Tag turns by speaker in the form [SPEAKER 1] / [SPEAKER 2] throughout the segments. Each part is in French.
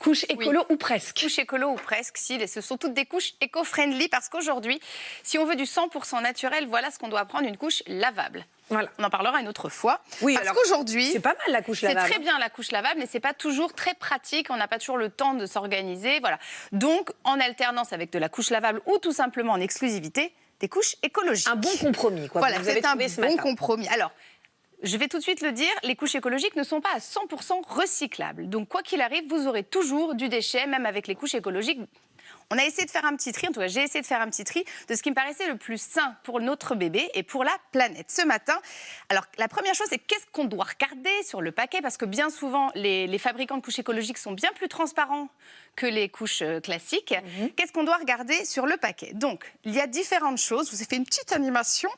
[SPEAKER 1] Couche écolo ou presque.
[SPEAKER 2] Couche écolo ou presque, si. Et ce sont toutes des couches éco-friendly parce qu'aujourd'hui, si on veut du 100% naturel, voilà ce qu'on doit prendre, une couche lavable.
[SPEAKER 1] Voilà.
[SPEAKER 2] On en parlera une autre fois.
[SPEAKER 1] Oui,
[SPEAKER 2] parce qu'aujourd'hui,
[SPEAKER 1] c'est pas mal la couche lavable.
[SPEAKER 2] C'est très bien la couche lavable, mais c'est pas toujours très pratique. On n'a pas toujours le temps de s'organiser. Voilà. Donc, en alternance avec de la couche lavable ou tout simplement en exclusivité, des couches écologiques.
[SPEAKER 1] Un bon compromis, quoi.
[SPEAKER 2] Voilà, c'est un bon compromis. Alors, je vais tout de suite le dire, les couches écologiques ne sont pas à 100% recyclables. Donc, quoi qu'il arrive, vous aurez toujours du déchet, même avec les couches écologiques. On a essayé de faire un petit tri, en tout cas j'ai essayé de faire un petit tri de ce qui me paraissait le plus sain pour notre bébé et pour la planète. Ce matin, alors la première chose, c'est qu'est-ce qu'on doit regarder sur le paquet, parce que bien souvent, les fabricants de couches écologiques sont bien plus transparents que les couches classiques. Qu'est-ce qu'on doit regarder sur le paquet? Donc, il y a différentes choses. Je vous ai fait une petite animation.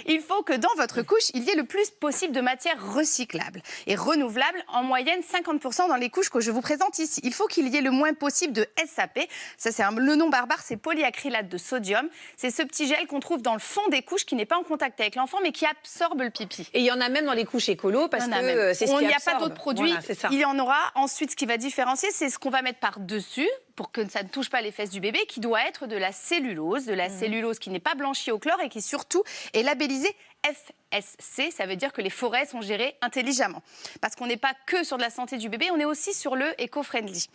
[SPEAKER 2] Il faut que dans votre couche, il y ait le plus possible de matière recyclable et renouvelable, en moyenne 50% dans les couches que je vous présente ici. Il faut qu'il y ait le moins possible de SAP. Ça, c'est le nom barbare, c'est polyacrylate de sodium. C'est ce petit gel qu'on trouve dans le fond des couches qui n'est pas en contact avec l'enfant, mais qui absorbe le pipi.
[SPEAKER 1] Et il y en a même dans les couches écolo, parce que c'est ce qui absorbe.
[SPEAKER 2] Il n'y a pas d'autres produits.
[SPEAKER 1] Voilà,
[SPEAKER 2] il y en aura. Ensuite, ce qui va différencier, c'est ce qu'on va mettre par-dessus, pour que ça ne touche pas les fesses du bébé, qui doit être de la cellulose qui n'est pas blanchie au chlore et qui surtout est labellisée FSC, ça veut dire que les forêts sont gérées intelligemment. Parce qu'on n'est pas que sur de la santé du bébé, on est aussi sur le éco-friendly.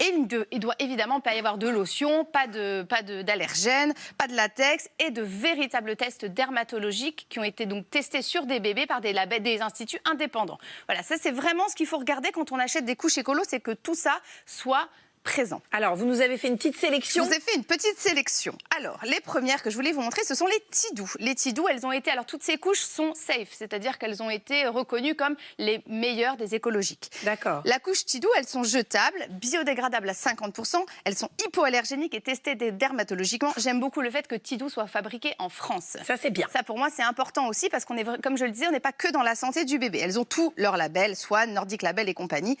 [SPEAKER 2] Et il doit évidemment pas y avoir de lotion, pas d'allergènes, pas de latex et de véritables tests dermatologiques qui ont été donc testés sur des bébés par des instituts indépendants. Voilà, ça c'est vraiment ce qu'il faut regarder quand on achète des couches écolo, c'est que tout ça soit présent.
[SPEAKER 1] Alors, vous nous avez fait une petite sélection.
[SPEAKER 2] Je vous ai fait une petite sélection. Alors, les premières que je voulais vous montrer, ce sont les Tidou. Les Tidou, elles ont été... Alors, toutes ces couches sont safe, c'est-à-dire qu'elles ont été reconnues comme les meilleures des écologiques.
[SPEAKER 1] D'accord.
[SPEAKER 2] La couche Tidou, elles sont jetables, biodégradables à 50%. Elles sont hypoallergéniques et testées dermatologiquement. J'aime beaucoup le fait que Tidou soit fabriqué en France.
[SPEAKER 1] Ça, c'est bien.
[SPEAKER 2] Ça, pour moi, c'est important aussi parce qu'on est, comme je le disais, on n'est pas que dans la santé du bébé. Elles ont tous leurs labels, Swan, Nordic Label et compagnie.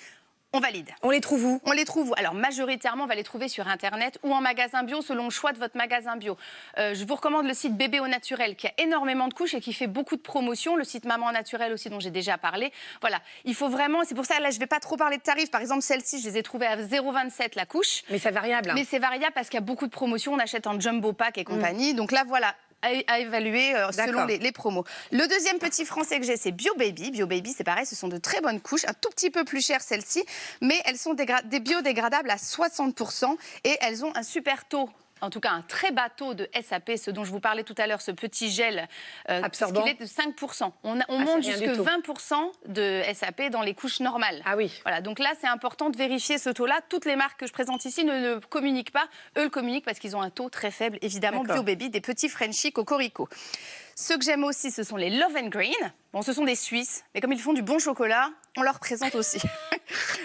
[SPEAKER 2] On valide.
[SPEAKER 1] On les trouve où?
[SPEAKER 2] On les trouve où? Alors, majoritairement, on va les trouver sur Internet ou en magasin bio, selon le choix de votre magasin bio. Je vous recommande le site Bébé au Naturel, qui a énormément de couches et qui fait beaucoup de promotions. Le site Maman Naturel aussi, dont j'ai déjà parlé. Voilà, il faut vraiment... C'est pour ça, là, je ne vais pas trop parler de tarifs. Par exemple, celle-ci, je les ai trouvées à 0,27 la couche.
[SPEAKER 1] Mais c'est variable.
[SPEAKER 2] Mais c'est variable parce qu'il y a beaucoup de promotions. On achète en jumbo pack et compagnie. Donc là, voilà, à évaluer selon les promos. Le deuxième petit français que j'ai, c'est BioBaby. BioBaby, c'est pareil, ce sont de très bonnes couches, un tout petit peu plus chères celles-ci, mais elles sont des biodégradables à 60% et elles ont un super taux. En tout cas, un très bas taux de SAP, ce dont je vous parlais tout à l'heure, ce petit gel absorbant, il est de 5%. On monte jusque 20% de SAP dans les couches normales.
[SPEAKER 1] Ah oui.
[SPEAKER 2] Voilà, donc là, c'est important de vérifier ce taux-là. Toutes les marques que je présente ici ne communiquent pas. Eux le communiquent parce qu'ils ont un taux très faible. Évidemment, BioBaby, des petits Frenchies Cocorico. Ceux que j'aime aussi, ce sont les Love & Green. Bon, ce sont des Suisses, mais comme ils font du bon chocolat, on leur présente aussi.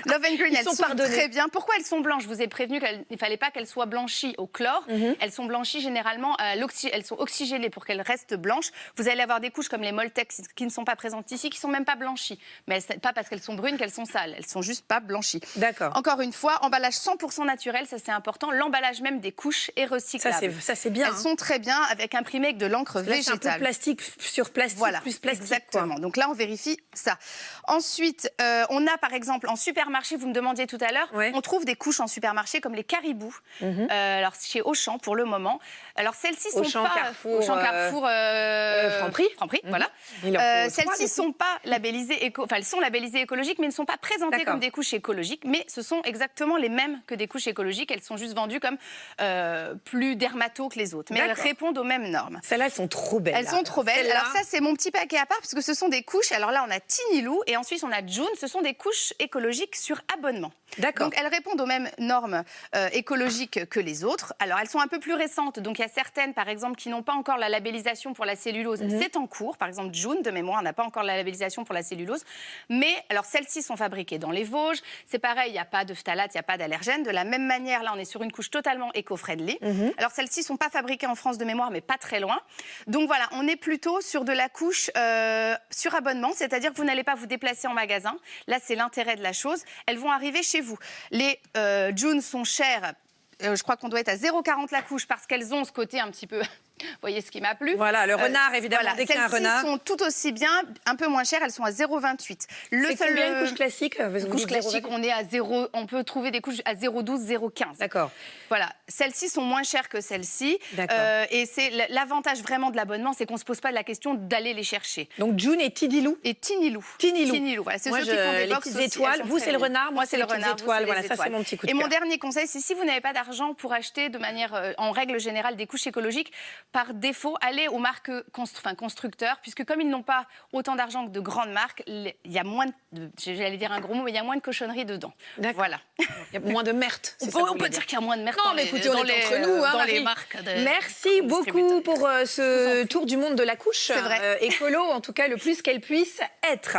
[SPEAKER 2] Love & Green, elles sont très bien. Pourquoi elles sont blanches? Je vous ai prévenu qu'il ne fallait pas qu'elles soient blanchies au chlore. Elles sont blanchies généralement, elles sont oxygénées pour qu'elles restent blanches. Vous allez avoir des couches comme les Moltex qui ne sont pas présentes ici, qui ne sont même pas blanchies. Mais pas parce qu'elles sont brunes qu'elles sont sales. Elles sont juste pas blanchies.
[SPEAKER 1] D'accord.
[SPEAKER 2] Encore une fois, emballage 100% naturel, ça c'est important. L'emballage même des couches est recyclable.
[SPEAKER 1] Ça c'est bien.
[SPEAKER 2] Elles sont très bien, avec imprimé avec de l'encre végétale.
[SPEAKER 1] C'est un peu plastique sur plastique,
[SPEAKER 2] voilà,
[SPEAKER 1] plus plastique.
[SPEAKER 2] Exactement. Donc là, on vérifie ça. Ensuite, on a par exemple en supermarché, vous me demandiez tout à l'heure, on trouve des couches en supermarché comme les Caribou. Alors chez Auchan pour le moment. Alors celles-ci sont
[SPEAKER 1] Auchan,
[SPEAKER 2] pas
[SPEAKER 1] Carrefour,
[SPEAKER 2] Auchan, Carrefour,
[SPEAKER 1] Franprix.
[SPEAKER 2] Voilà. Celles-ci sont pas labellisées elles sont labellisées écologiques, mais ne sont pas présentées comme des couches écologiques. Mais ce sont exactement les mêmes que des couches écologiques. Elles sont juste vendues comme plus dermato que les autres. Mais elles répondent aux mêmes normes.
[SPEAKER 1] Celles-là, elles sont trop belles.
[SPEAKER 2] Elles sont trop belles. Alors ça, c'est mon petit paquet à part, parce que ce sont des couches. Alors là, on a Tiny Lou et ensuite on a June. Ce sont des couches écologiques sur abonnement.
[SPEAKER 1] D'accord.
[SPEAKER 2] Donc elles répondent aux mêmes normes écologiques que les autres. Alors elles sont un peu plus récentes. Donc il y a certaines, par exemple, qui n'ont pas encore la labellisation pour la cellulose. C'est en cours. Par exemple, June, de mémoire, n'a pas encore la labellisation pour la cellulose. Mais alors celles-ci sont fabriquées dans les Vosges. C'est pareil, il n'y a pas de phtalate, il n'y a pas d'allergènes. De la même manière, là, on est sur une couche totalement éco-friendly. Alors celles-ci ne sont pas fabriquées en France de mémoire, mais pas très loin. Donc voilà, on est plutôt sur de la couche sur abonnement, c'est-à-dire que vous n'allez pas vous déplacer en magasin. Là, c'est l'intérêt de la chose. Elles vont arriver chez vous. Les June sont chères. Je crois qu'on doit être à 0,40 la couche parce qu'elles ont ce côté un petit peu Vous voyez ce qui m'a plu.
[SPEAKER 1] Voilà, le renard, évidemment, dès qu'il y a un renard.
[SPEAKER 2] Celles-ci sont tout aussi bien, un peu moins chères, elles sont à 0,28.
[SPEAKER 1] C'est combien une couche classique?
[SPEAKER 2] Une couche classique, on est à 0, on peut trouver des couches à 0,12, 0,15.
[SPEAKER 1] D'accord.
[SPEAKER 2] Voilà, celles-ci sont moins chères que celles-ci. Et c'est l'avantage vraiment de l'abonnement, c'est qu'on ne se pose pas la question d'aller les chercher.
[SPEAKER 1] Donc June et Tidilou.
[SPEAKER 2] Et Tinilou.
[SPEAKER 1] Tinilou.
[SPEAKER 2] Voilà, c'est
[SPEAKER 1] moi,
[SPEAKER 2] ceux qui font des
[SPEAKER 1] les
[SPEAKER 2] box
[SPEAKER 1] petites
[SPEAKER 2] aussi,
[SPEAKER 1] étoiles. Vous, c'est le renard.
[SPEAKER 2] Moi, c'est le renard.
[SPEAKER 1] Étoiles. Voilà, ça, c'est mon petit coup de cœur.
[SPEAKER 2] Et mon dernier conseil, c'est si vous n'avez pas d'argent pour acheter de manière, en règle générale, des couches écologiques, par défaut, allez aux marques constructeurs, puisque comme ils n'ont pas autant d'argent que de grandes marques, il y a moins de, j'allais dire un gros mot, mais il y a moins de cochonneries dedans. Voilà.
[SPEAKER 1] Il y a moins de merde.
[SPEAKER 2] On peut dire qu'il y a moins de merde
[SPEAKER 1] dans les, écoutez, on est entre nous,
[SPEAKER 2] dans les marques.
[SPEAKER 1] Merci beaucoup pour ce tour du monde de la couche.
[SPEAKER 2] C'est vrai.
[SPEAKER 1] Écolo, en tout cas, le plus qu'elle puisse être.